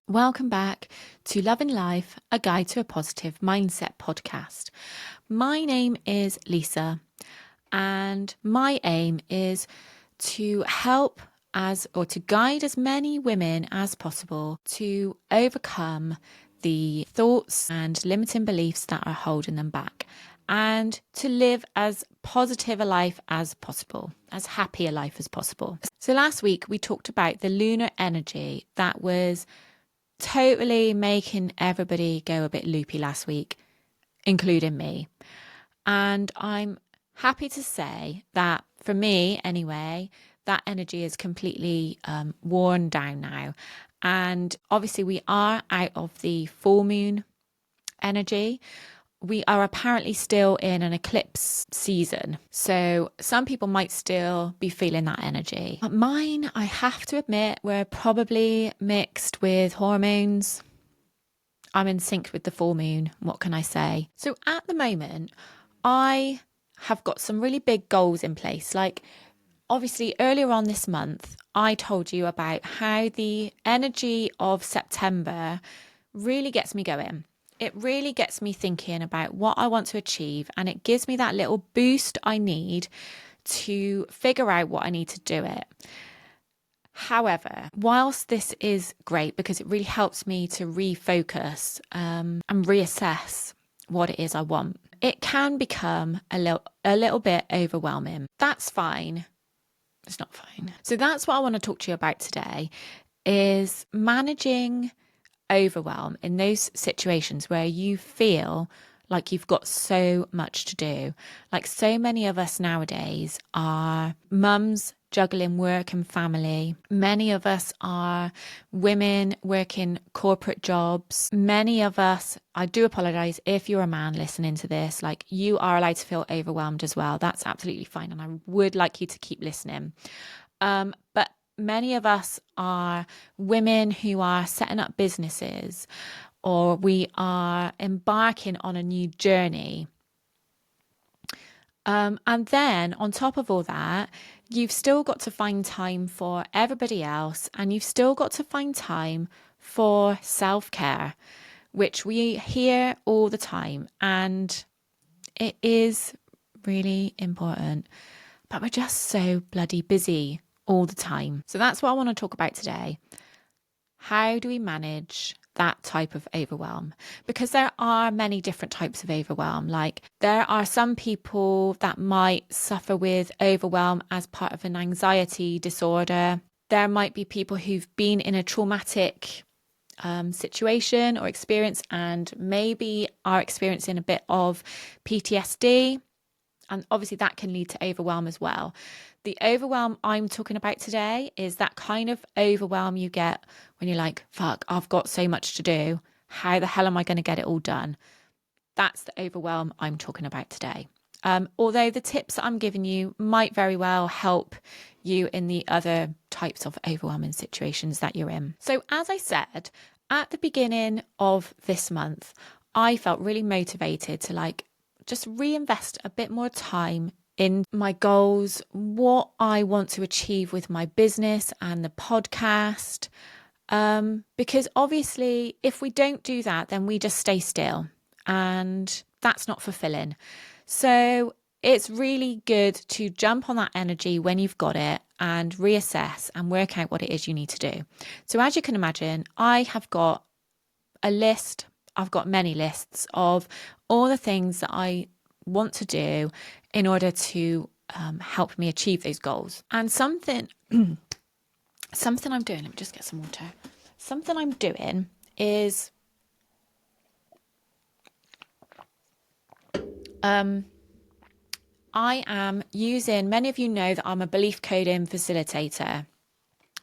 Welcome back to Loving Life, a guide to a positive mindset podcast. My name is Lisa, and my aim is to help to guide as many women as possible to overcome the thoughts and limiting beliefs that are holding them back, and to live as positive a life as possible, as happy a life as possible. So last week we talked about the lunar energy that was totally making everybody go a bit loopy last week, including me. And I'm happy to say that for me anyway, that energy is completely worn down now. And obviously we are out of the full moon energy. We are apparently still in an eclipse season. So some people might still be feeling that energy. Mine, I have to admit, were probably mixed with hormones. I'm in sync with the full moon. What can I say? So at the moment, I have got some really big goals in place. Like, obviously, earlier on this month, I told you about how the energy of September really gets me going. It really gets me thinking about what I want to achieve, and it gives me that little boost I need to figure out what I need to do it. However, whilst this is great because it really helps me to refocus and reassess what it is I want, it can become a little bit overwhelming. That's fine. It's not fine. So that's what I want to talk to you about today, is managing overwhelm in those situations where you feel like you've got so much to do. Like so many of us nowadays are mums juggling work and family. Many of us are women working corporate jobs. Many of us, I do apologize if you're a man listening to this, like you are allowed to feel overwhelmed as well. That's absolutely fine. And I would like you to keep listening. But many of us are women who are setting up businesses, or we are embarking on a new journey. And then on top of all that, you've still got to find time for everybody else, and you've still got to find time for self-care, which we hear all the time. And it is really important, but we're just so bloody busy all the time. So that's what I want to talk about today. How do we manage that type of overwhelm? Because there are many different types of overwhelm. Like there are some people that might suffer with overwhelm as part of an anxiety disorder. There might be people who've been in a traumatic situation or experience and maybe are experiencing a bit of PTSD. And obviously that can lead to overwhelm as well. The overwhelm I'm talking about today is that kind of overwhelm you get when you're like, fuck, I've got so much to do. How the hell am I going to get it all done? That's the overwhelm I'm talking about today. Although the tips that I'm giving you might very well help you in the other types of overwhelming situations that you're in. So as I said, at the beginning of this month, I felt really motivated to just reinvest a bit more time in my goals, what I want to achieve with my business and the podcast. Because obviously, if we don't do that, then we just stay still, and that's not fulfilling. So it's really good to jump on that energy when you've got it and reassess and work out what it is you need to do. So as you can imagine, I have got a list. I've got many lists of all the things that I want to do in order to help me achieve those goals. And something I'm doing, let me just get some water. Something I'm doing is I am using, many of you know that I'm a belief coding facilitator.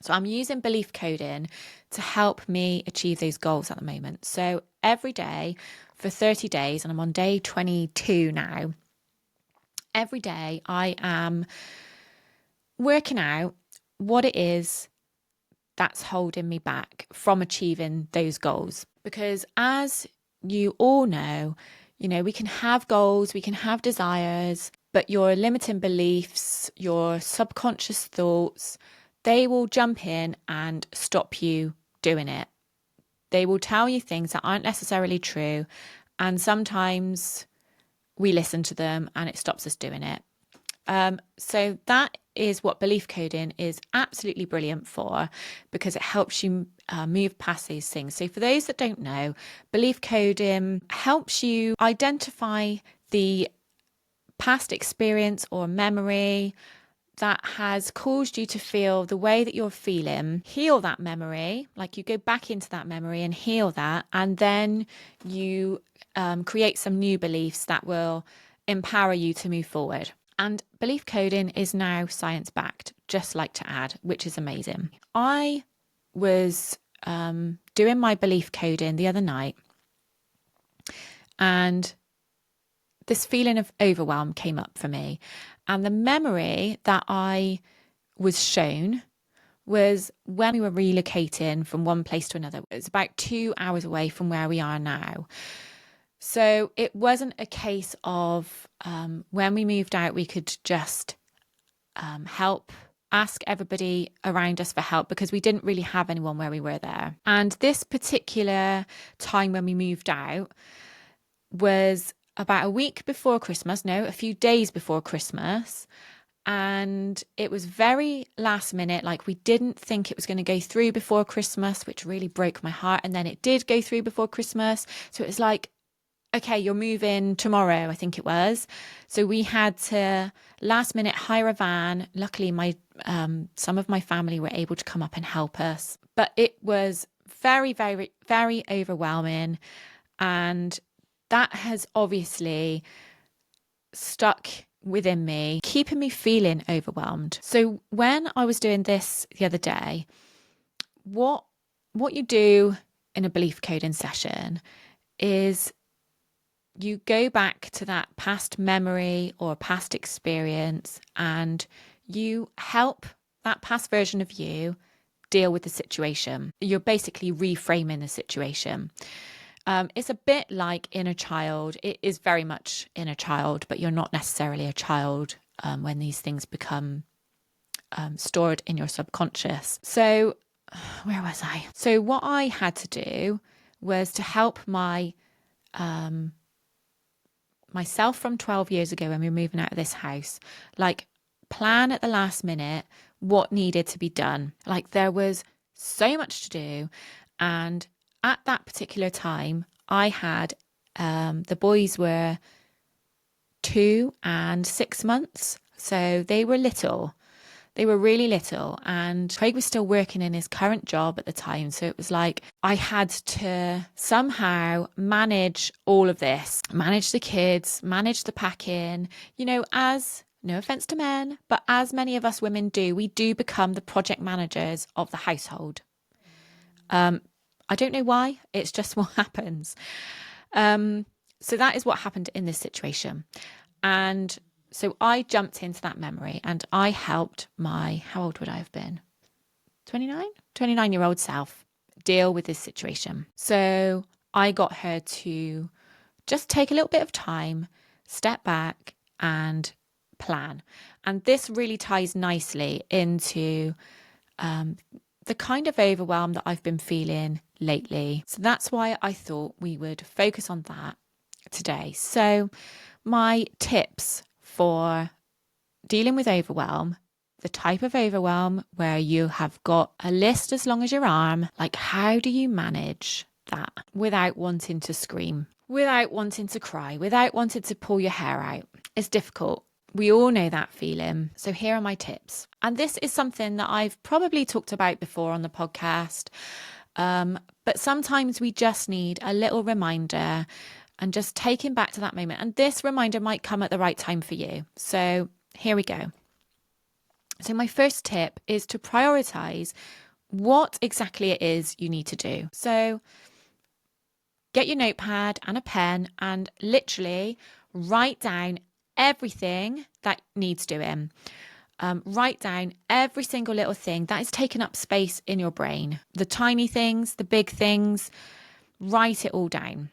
So I'm using belief coding to help me achieve those goals at the moment. So every day for 30 days, and I'm on day 22 now, every day I am working out what it is that's holding me back from achieving those goals. Because as you all know, we can have goals, we can have desires, but your limiting beliefs, your subconscious thoughts, they will jump in and stop you doing it. They will tell you things that aren't necessarily true. And sometimes we listen to them and it stops us doing it. So that is what belief coding is absolutely brilliant for, because it helps you move past these things. So for those that don't know, belief coding helps you identify the past experience or memory that has caused you to feel the way that you're feeling, heal that memory, like you go back into that memory and heal that, and then you create some new beliefs that will empower you to move forward. And belief coding is now science-backed, just like to add, which is amazing. I was doing my belief coding the other night, and this feeling of overwhelm came up for me. And the memory that I was shown was when we were relocating from one place to another. It was about 2 hours away from where we are now. So it wasn't a case of when we moved out, we could just ask everybody around us for help, because we didn't really have anyone where we were there. And this particular time when we moved out was about a week before Christmas, no, a few days before Christmas. And it was very last minute, like we didn't think it was going to go through before Christmas, which really broke my heart. And then it did go through before Christmas. So it was like, okay, you're moving tomorrow, I think it was. So we had to last minute hire a van. Luckily, some of my family were able to come up and help us. But it was very, very, very overwhelming. And that has obviously stuck within me, keeping me feeling overwhelmed. So when I was doing this the other day, what you do in a belief coding session is you go back to that past memory or past experience, and you help that past version of you deal with the situation. You're basically reframing the situation. It's a bit like inner child. It is very much inner child, but you're not necessarily a child when these things become stored in your subconscious. So where was I? So what I had to do was to help myself from 12 years ago when we were moving out of this house, like plan at the last minute what needed to be done. Like there was so much to do. And at that particular time, I had, the boys were 2 and 6 months. So they were little. They were really little. And Craig was still working in his current job at the time. So it was like I had to somehow manage all of this, manage the kids, manage the packing, as no offense to men, but as many of us women do, we do become the project managers of the household. I don't know why, it's just what happens. So that is what happened in this situation. And so I jumped into that memory and I helped how old would I have been? 29-year-old self deal with this situation. So I got her to just take a little bit of time, step back and plan. And this really ties nicely into the kind of overwhelm that I've been feeling lately. So that's why I thought we would focus on that today. So my tips for dealing with overwhelm, the type of overwhelm where you have got a list as long as your arm, like how do you manage that without wanting to scream, without wanting to cry, without wanting to pull your hair out? It's difficult. We all know that feeling. So here are my tips. And this is something that I've probably talked about before on the podcast. But sometimes we just need a little reminder and just taking back to that moment. And this reminder might come at the right time for you. So here we go. So my first tip is to prioritize what exactly it is you need to do. So get your notepad and a pen and literally write down everything that needs doing. Write down every single little thing that is taking up space in your brain. The tiny things, the big things, write it all down.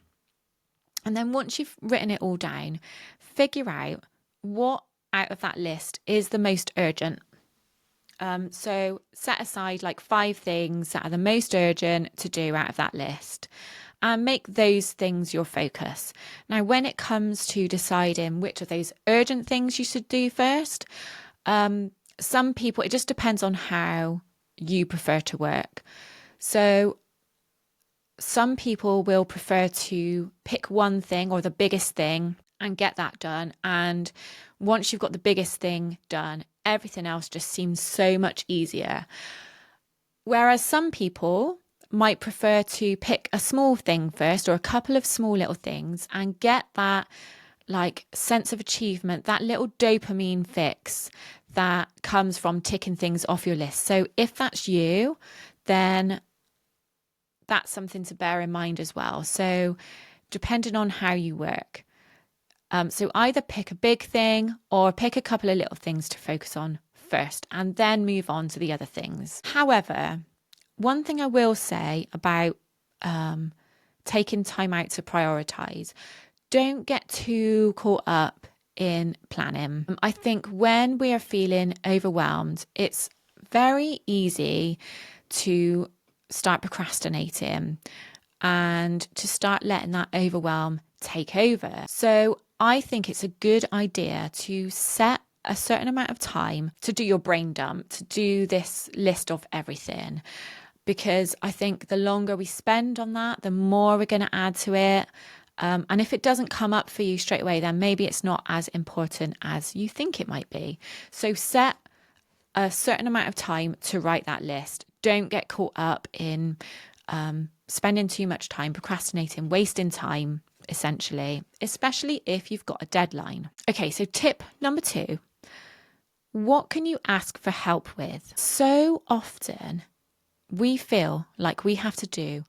And then once you've written it all down, figure out what out of that list is the most urgent. So set aside like 5 things that are the most urgent to do out of that list and make those things your focus. Now, when it comes to deciding which of those urgent things you should do first, some people, it just depends on how you prefer to work. So some people will prefer to pick one thing or the biggest thing and get that done. And once you've got the biggest thing done, everything else just seems so much easier. Whereas some people might prefer to pick a small thing first or a couple of small little things and get that like sense of achievement, that little dopamine fix that comes from ticking things off your list. So if that's you, then that's something to bear in mind as well. So depending on how you work. So either pick a big thing or pick a couple of little things to focus on first and then move on to the other things. However, one thing I will say about taking time out to prioritize, don't get too caught up in planning. I think when we are feeling overwhelmed, it's very easy to start procrastinating and to start letting that overwhelm take over. So I think it's a good idea to set a certain amount of time to do your brain dump, to do this list of everything. Because I think the longer we spend on that, the more we're going to add to it. And if it doesn't come up for you straight away, then maybe it's not as important as you think it might be. So set a certain amount of time to write that list. Don't get caught up in spending too much time, procrastinating, wasting time, essentially, especially if you've got a deadline. Okay, so tip number 2, what can you ask for help with? So often we feel like we have to do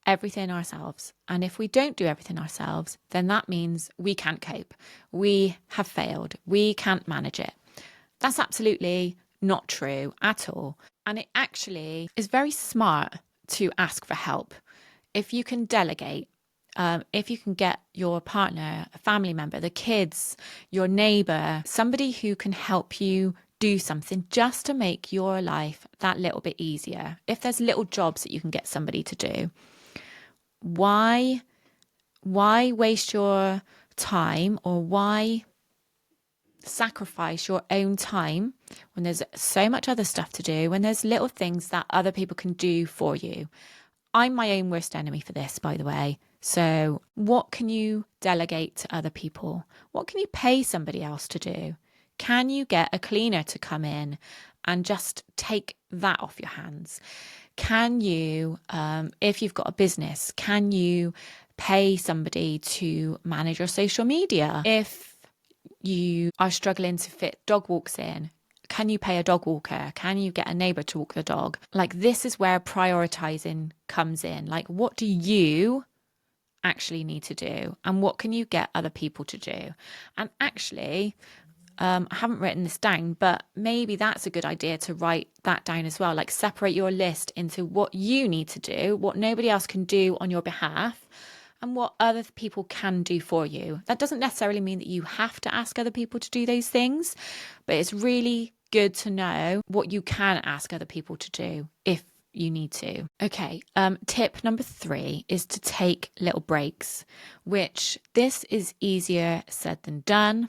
everything ourselves. And if we don't do everything ourselves, then that means we can't cope. We have failed. We can't manage it. That's absolutely not true at all. And it actually is very smart to ask for help. If you can delegate, if you can get your partner, a family member, the kids, your neighbor, somebody who can help you do something just to make your life that little bit easier. If there's little jobs that you can get somebody to do, why waste your time, or why sacrifice your own time when there's so much other stuff to do, when there's little things that other people can do for you? I'm my own worst enemy for this, by the way. So what can you delegate to other people? What can you pay somebody else to do? Can you get a cleaner to come in and just take that off your hands? Can you, if you've got a business, can you pay somebody to manage your social media? If you are struggling to fit dog walks in, can you pay a dog walker? Can you get a neighbor to walk the dog? Like, this is where prioritizing comes in. Like, what do you actually need to do? And what can you get other people to do? And actually, I haven't written this down, but maybe that's a good idea to write that down as well. Like, separate your list into what you need to do, what nobody else can do on your behalf, and what other people can do for you. That doesn't necessarily mean that you have to ask other people to do those things, but it's really good to know what you can ask other people to do if you need to. Okay, tip number 3 is to take little breaks, which this is easier said than done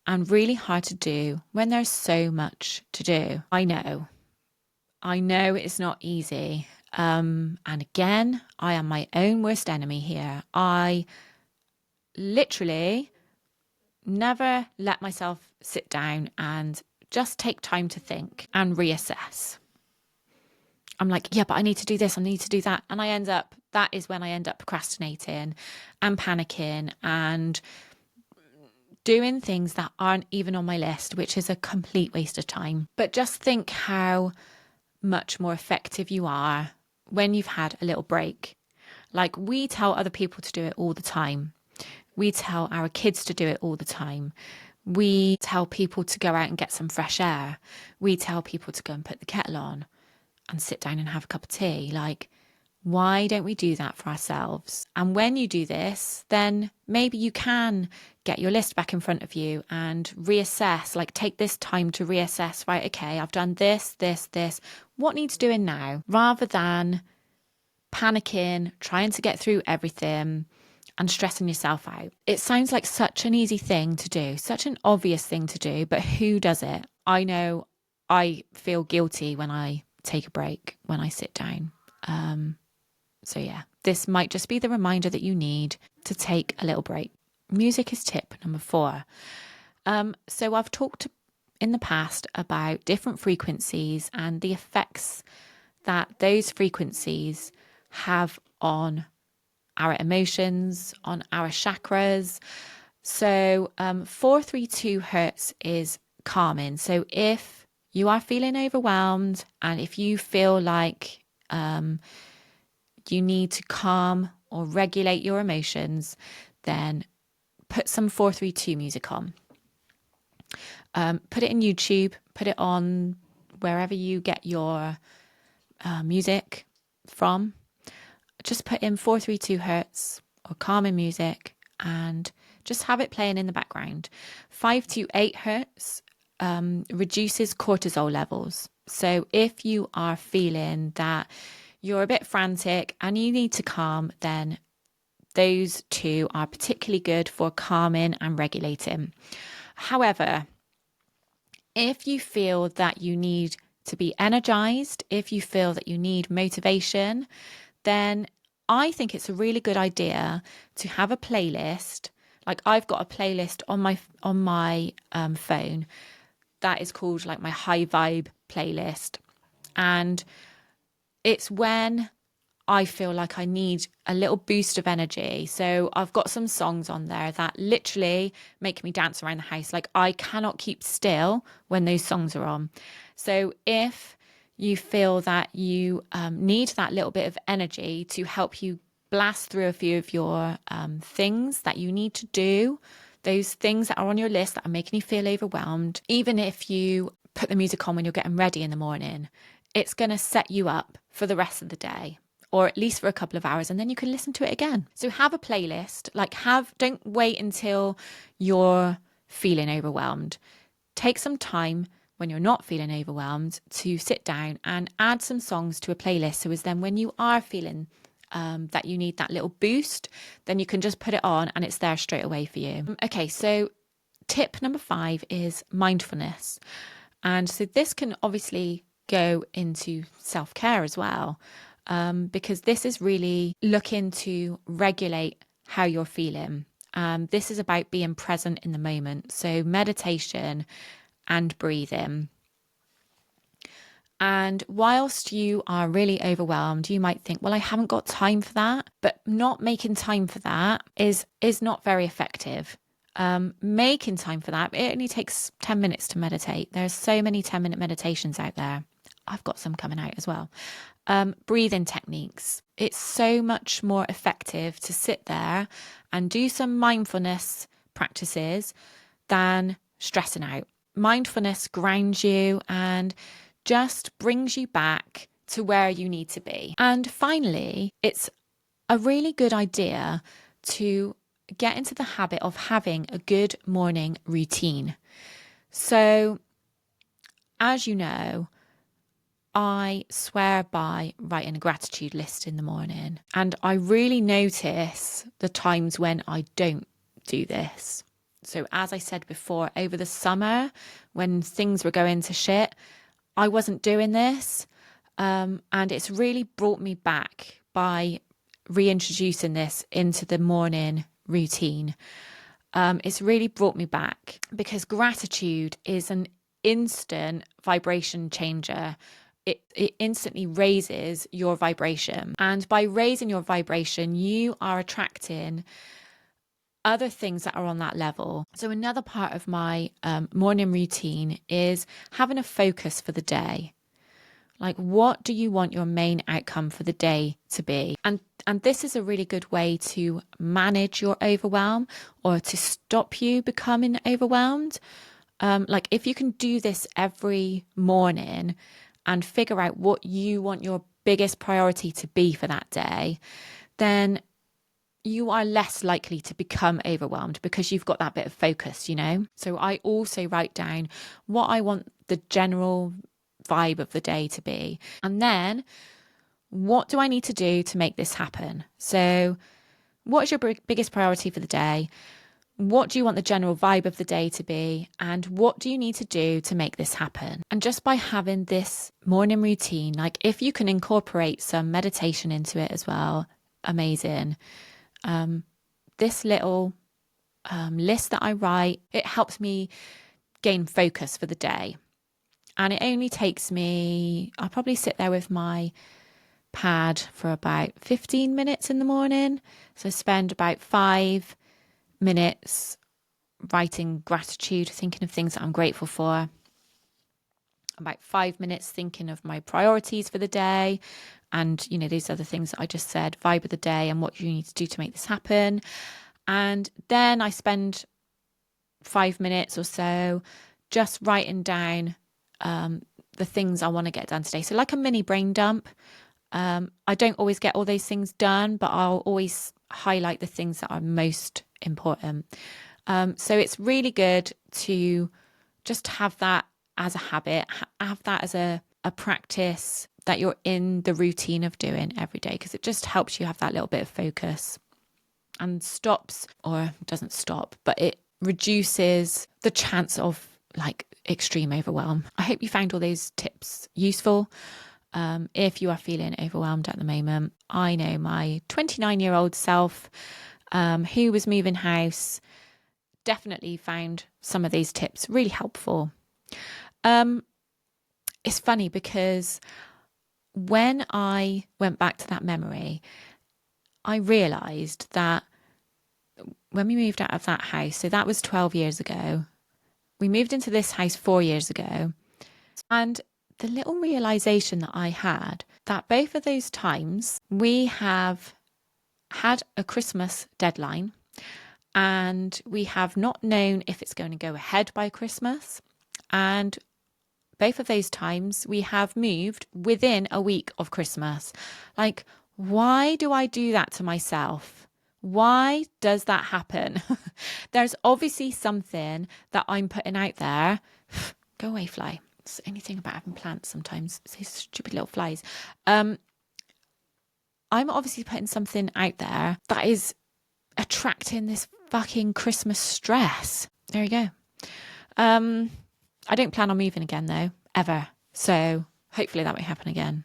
and really hard to do when there's so much to do. I know it's not easy. And again, I am my own worst enemy here. I literally never let myself sit down and just take time to think and reassess. I'm like, yeah, but I need to do this, I need to do that. And that is when I end up procrastinating and panicking and doing things that aren't even on my list, which is a complete waste of time. But just think how much more effective you are when you've had a little break. Like, we tell other people to do it all the time. We tell our kids to do it all the time. We tell people to go out and get some fresh air. We tell people to go and put the kettle on and sit down and have a cup of tea. Like, Why don't we do that for ourselves? And when you do this, then maybe you can get your list back in front of you and reassess, like take this time to reassess, right? Okay, I've done this, this, this. What needs doing now? Rather than panicking, trying to get through everything and stressing yourself out. It sounds like such an easy thing to do, such an obvious thing to do, but who does it? I know I feel guilty when I take a break, when I sit down. So yeah, this might just be the reminder that you need to take a little break. Music is tip number 4. So I've talked in the past about different frequencies and the effects that those frequencies have on our emotions, on our chakras. So 432 hertz is calming. So if you are feeling overwhelmed and if you feel like you need to calm or regulate your emotions, then put some 432 music on. Put it in YouTube, put it on wherever you get your music from. Just put in 432 hertz or calming music and just have it playing in the background. 528 hertz reduces cortisol levels. So if you are feeling that you're a bit frantic and you need to calm, then those two are particularly good for calming and regulating. However, if you feel that you need to be energized, if you feel that you need motivation, then I think it's a really good idea to have a playlist. Like I've got a playlist on my phone that is called like my high vibe playlist. And it's when I feel like I need a little boost of energy. So I've got some songs on there that literally make me dance around the house. Like I cannot keep still when those songs are on. So if you feel that you need that little bit of energy to help you blast through a few of your things that you need to do, those things that are on your list that are making you feel overwhelmed, even if you put the music on when you're getting ready in the morning, it's going to set you up for the rest of the day, or at least for a couple of hours, and then you can listen to it again. So have a playlist, don't wait until you're feeling overwhelmed. Take some time when you're not feeling overwhelmed to sit down and add some songs to a playlist. So as then when you are feeling that you need that little boost, then you can just put it on and it's there straight away for you. Okay, so tip number 5 is mindfulness. And so this can obviously go into self-care as well, because this is really looking to regulate how you're feeling. This is about being present in the moment. So meditation and breathing. And whilst you are really overwhelmed, you might think, well, I haven't got time for that. But not making time for that is not very effective. Making time for that, it only takes 10 minutes to meditate. There's so many 10-minute meditations out there. I've got some coming out as well. Breathing techniques. It's so much more effective to sit there and do some mindfulness practices than stressing out. Mindfulness grounds you and just brings you back to where you need to be. And finally, it's a really good idea to get into the habit of having a good morning routine. So, as you know, I swear by writing a gratitude list in the morning, and I really notice the times when I don't do this. So as I said before, over the summer when things were going to shit, I wasn't doing this, and it's really brought me back by reintroducing this into the morning routine. It's really brought me back because gratitude is an instant vibration changer. It instantly raises your vibration. And by raising your vibration, you are attracting other things that are on that level. So another part of my morning routine is having a focus for the day. Like, what do you want your main outcome for the day to be? And this is a really good way to manage your overwhelm or to stop you becoming overwhelmed. Like if you can do this every morning and figure out what you want your biggest priority to be for that day, then you are less likely to become overwhelmed because you've got that bit of focus, you know? So I also write down what I want the general vibe of the day to be. And then what do I need to do to make this happen? So what is your biggest priority for the day? What do you want the general vibe of the day to be? And what do you need to do to make this happen? And just by having this morning routine, like if you can incorporate some meditation into it as well, amazing. This little list that I write, it helps me gain focus for the day. And it only takes me, I'll probably sit there with my pad for about 15 minutes in the morning. So I spend about 5 minutes writing gratitude, thinking of things that I'm grateful for. About 5 minutes thinking of my priorities for the day. And, you know, these other things that I just said, vibe of the day and what you need to do to make this happen. And then I spend 5 minutes or so just writing down the things I want to get done today. So like a mini brain dump. I don't always get all those things done, but I'll always highlight the things that are most important. So it's really good to just have that as a habit, have that as a practice that you're in the routine of doing every day, because it just helps you have that little bit of focus and stops, or doesn't stop, but it reduces the chance of like extreme overwhelm. I hope you found all those tips useful. If you are feeling overwhelmed at the moment, I know my 29-year-old self who was moving house definitely found some of these tips really helpful. It's funny because when I went back to that memory, I realised that when we moved out of that house, so that was 12 years ago, we moved into this house 4 years ago, and the little realisation that I had that both of those times we have had a Christmas deadline and we have not known if it's going to go ahead by Christmas. And both of those times we have moved within a week of Christmas. Like, why do I do that to myself? Why does that happen? There's obviously something that I'm putting out there. Go away, fly. It's anything about having plants sometimes. These stupid little flies. I'm obviously putting something out there that is attracting this fucking Christmas stress. There you go. I don't plan on moving again though, ever. So hopefully that won't happen again.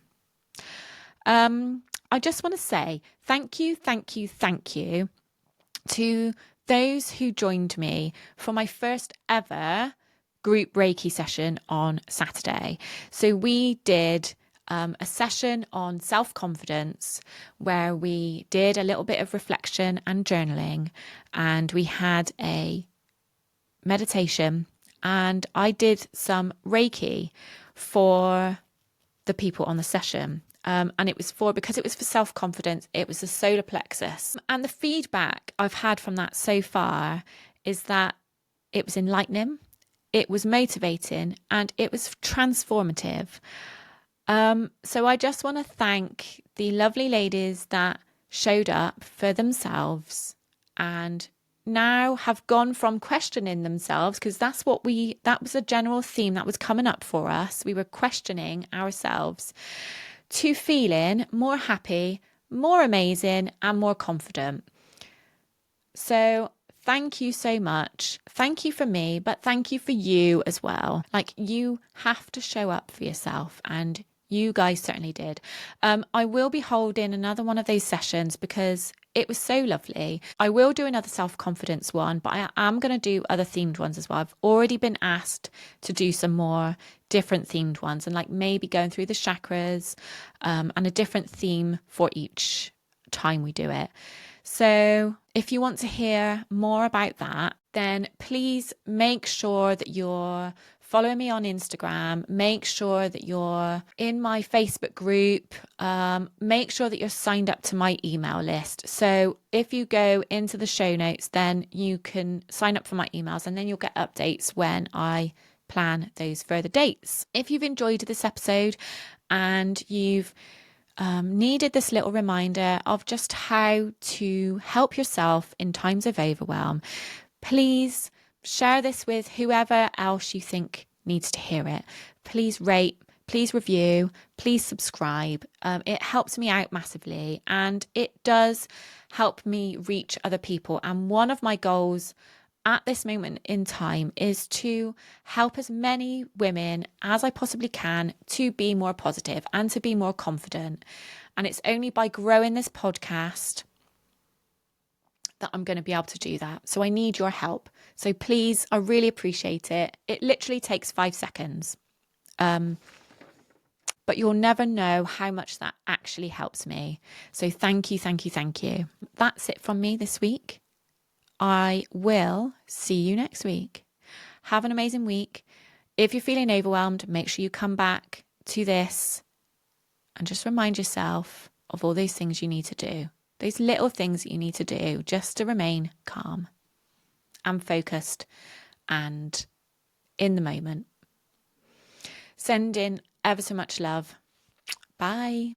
I just want to say thank you to those who joined me for my first ever group Reiki session on Saturday. So we did a session on self-confidence where we did a little bit of reflection and journaling, and we had a meditation, and I did some Reiki for the people on the session. And it was because it was for self-confidence, it was the solar plexus. And the feedback I've had from that so far is that it was enlightening, it was motivating, and it was transformative. So I just want to thank the lovely ladies that showed up for themselves and now have gone from questioning themselves, because that was a general theme that was coming up for us. We were questioning ourselves, to feeling more happy, more amazing, and more confident. So thank you so much. Thank you for me, but thank you for you as well. Like, you have to show up for yourself, and you guys certainly did. I will be holding another one of those sessions because it was so lovely. I will do another self-confidence one, but I am going to do other themed ones as well. I've already been asked to do some more different themed ones, and like maybe going through the chakras, and a different theme for each time we do it. So if you want to hear more about that, then please make sure that you're following me on Instagram. Make sure that you're in my Facebook group. Make sure that you're signed up to my email list. So if you go into the show notes, then you can sign up for my emails, and then you'll get updates when I plan those further dates. If you've enjoyed this episode and you've needed this little reminder of just how to help yourself in times of overwhelm, please share this with whoever else you think needs to hear it. Please rate, please review, please subscribe. It helps me out massively, and it does help me reach other people. And one of my goals at this moment in time is to help as many women as I possibly can to be more positive and to be more confident. And it's only by growing this podcast that I'm going to be able to do that. So I need your help. So please, I really appreciate it. It literally takes 5 seconds. But you'll never know how much that actually helps me. So thank you, thank you, thank you. That's it from me this week. I will see you next week. Have an amazing week. If you're feeling overwhelmed, make sure you come back to this and just remind yourself of all those things you need to do. Those little things that you need to do just to remain calm and focused and in the moment. Send in ever so much love. Bye.